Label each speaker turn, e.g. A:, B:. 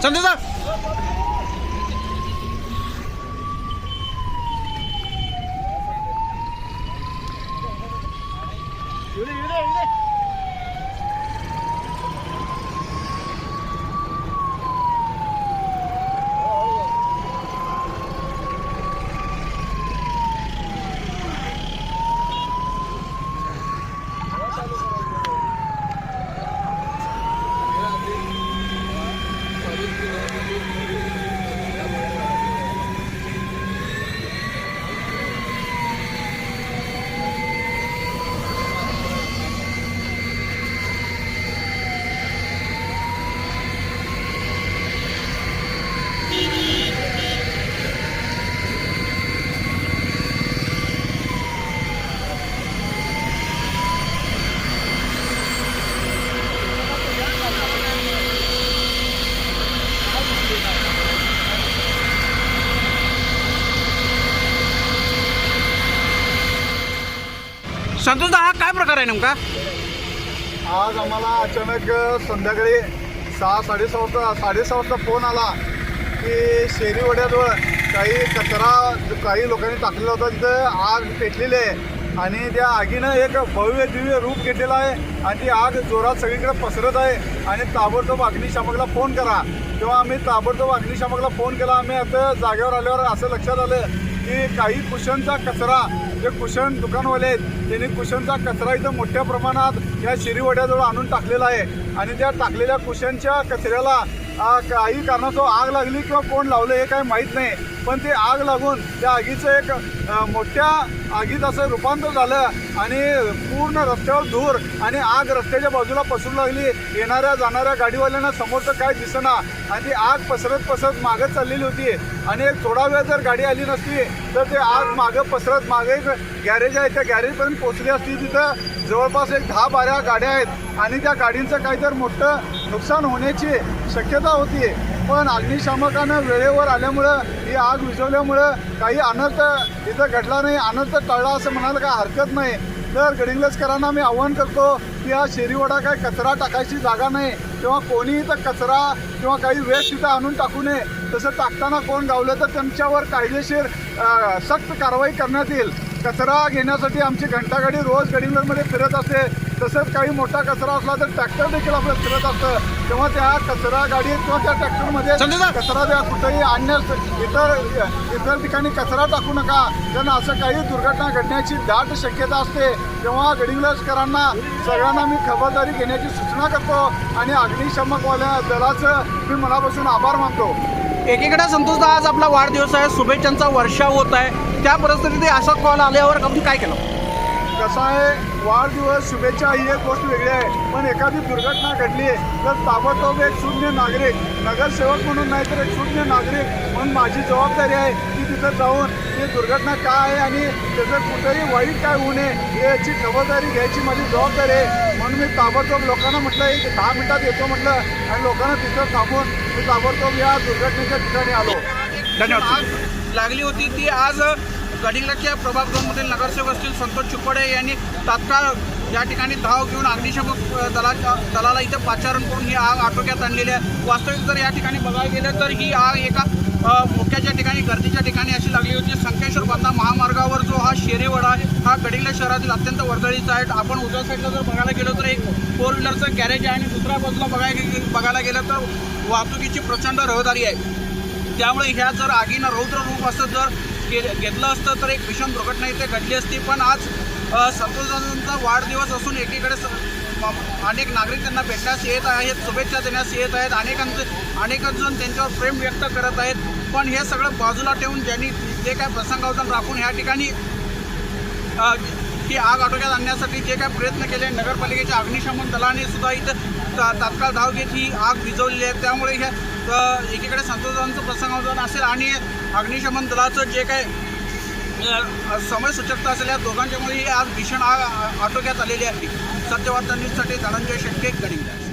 A: Sanjay sir Santosh हा काय प्रकार आहे नेमका?
B: आज आम्हाला अचानक संध्याकाळी 6:30 वाजता फोन आला की शेरी वड्याजवळ काही लोकांनी टाकलेला होता, तिथं आग पेटलेली आहे आणि त्या आगीनं एक भव्य दिव्य रूप घेतलेलं आहे आणि ती आग जोरात सगळीकडे पसरत आहे आणि ताबडतोब अग्निशामकला फोन करा. तेव्हा आम्ही ताबडतोब अग्निशामकला फोन केला. आम्ही आता जागेवर आल्यावर असं लक्षात आलं की काही कुशनचा कचरा, जे कुशन दुकानवाले आहेत त्यांनी कुशनचा कचरा इथं मोठ्या प्रमाणात या शिरीवड्याजवळ आणून टाकलेला आहे आणि त्या टाकलेल्या कुशनच्या कचऱ्याला काही कारणास्तव आग लागली किंवा कोण लावलं हे काही माहीत नाही, पण ते आग लागून त्या आगीचं एक मोठ्या आगीत असं रूपांतर झालं आणि पूर्ण रस्त्यावर धूर आणि आग रस्त्याच्या बाजूला पसरू लागली. येणाऱ्या जाणाऱ्या गाडीवाल्यांना समोरचं काय दिसेना आणि ती आग पसरत मागं चाललेली होती आणि एक थोडा वेळ जर गाडी आली नसती तर ते आग मागं पसरत मागे एक गॅरेज आहे त्या गॅरेजपर्यंत पोचली असती. तिथं जवळपास एक 10-12 गाड्या आहेत आणि त्या गाडींचं काहीतरी मोठं नुकसान होण्याची शक्यता होती, पण अग्निशामकानं वेळेवर आल्यामुळं ही आग विझवल्यामुळं काही अनर्थ इथं घडला नाही. अनर्थ टळला असं म्हणायला काय हरकत नाही. तर गडिंग्लजकरांना मी आव्हान करतो की हा शेरीवडा काय कचरा टाकायची जागा नाही, तेव्हा कोणी इथं कचरा किंवा काही वेस्ट तिथं आणून टाकू नये. तसं टाकताना कोण गावलं तर त्यांच्यावर कायदेशीर सक्त कारवाई करण्यात येईल. कचरा घेण्यासाठी आमची घंटागाडी रोज गडिंग्लजमध्ये फिरत असते. तसंच काही मोठा कचरा असला तर ट्रॅक्टर देखील आपलं फिरत असतं, तेव्हा त्या कचरा गाडीत किंवा त्या ट्रॅक्टरमध्ये कचरा द्या. कुठेही अन्य इतर ठिकाणी कचरा टाकू नका, कारण असं काही दुर्घटना घडण्याची दाट शक्यता असते. तेव्हा गडिंग्लजकरांना सगळ्यांना मी खबरदारी घेण्याची सूचना करतो आणि अग्निशामकवाल्या दलाचं मी मनापासून आभार मानतो.
A: एकीकडे संतोष आज आपला वाढदिवस आहे, शुभेच्छांचा वर्षाव होत आहे, त्या परिस्थितीत असा कॉल आल्यावर आपण काय केलं?
B: कसं आहे, वाढदिवस शुभेच्छा ही एक गोष्ट वेगळी आहे, पण एखादी दुर्घटना घडली तर ताबडतोब एक शून्य नागरिक, नगरसेवक म्हणून नाही तर एक शून्य नागरिक म्हणून माझी जबाबदारी आहे की तिथं जाऊन ती दुर्घटना काय आहे आणि त्याचं कुठेही वाईट काय होऊ नये याची खबरदारी घ्यायची माझी जबाबदारी आहे. म्हणून मी ताबडतोब लोकांना म्हटलं एक 10 मिनिटात येतो म्हटलं आणि लोकांना तिथं थांबून मी ताबडतोब या दुर्घटनेच्या ठिकाणी आलो.
A: धन्यवाद. लागली होती ती आज गडिंग्लजच्या प्रभाग 2 मधील नगरसेवक असतील संतोष चुकडे यांनी तात्काळ या ठिकाणी धाव घेऊन अग्निशामक दलाला इथं पाचारण करून ही आग आटोक्यात आणलेली आहे. वास्तविक जर या ठिकाणी बघायला गेलं तर ही आग एका मोक्याच्या ठिकाणी गर्दीच्या ठिकाणी अशी लागली होती. संकेश्वर बांधा महामार्गावर जो हा शेरीवडा हा गडिंग्लज शहरातील अत्यंत वर्दळीचा आहे. आपण उजव्या साईडला जर बघायला गेलो तर एक 4 व्हीलरचं गॅरेज आहे आणि दुसऱ्या बाजूला बघायला गेलं तर वाहतुकीची प्रचंड रहदारी आहे. त्यामुळे ह्या जर आगीनं रौद्र रूप असं जर घेतलं असतं तर एक भीषण दुर्घटना इथे घडली असती. पण आज संतोषदादांचा वाढदिवस असून एकीकडे अनेक नागरिक त्यांना भेटण्यास येत आहेत, शुभेच्छा देण्यास येत आहेत, अनेक जण त्यांच्यावर प्रेम व्यक्त करत आहेत. पण हे सगळं बाजूला ठेवून ज्यांनी जे काय प्रसंगावधान राखून ह्या ठिकाणी ही आग आटोक्यात आणण्यासाठी जे काय प्रयत्न केले, नगरपालिकेच्या अग्निशमन दलाने सुद्धा इथं तात्काळ धाव घेत ही आग विझवलेली आहे. त्यामुळे ह्या एकीकडे संतोषदादांचं प्रसंगावधान असेल आणि अग्निशमन दलाचं जे काय समयसूचकता असेल या दोघांच्यामुळे आज भीषण आग आटोक्यात आलेली आहे. सत्यवार्ता न्यूजसाठी धनंजय शेट्टे, गडिंग्लज.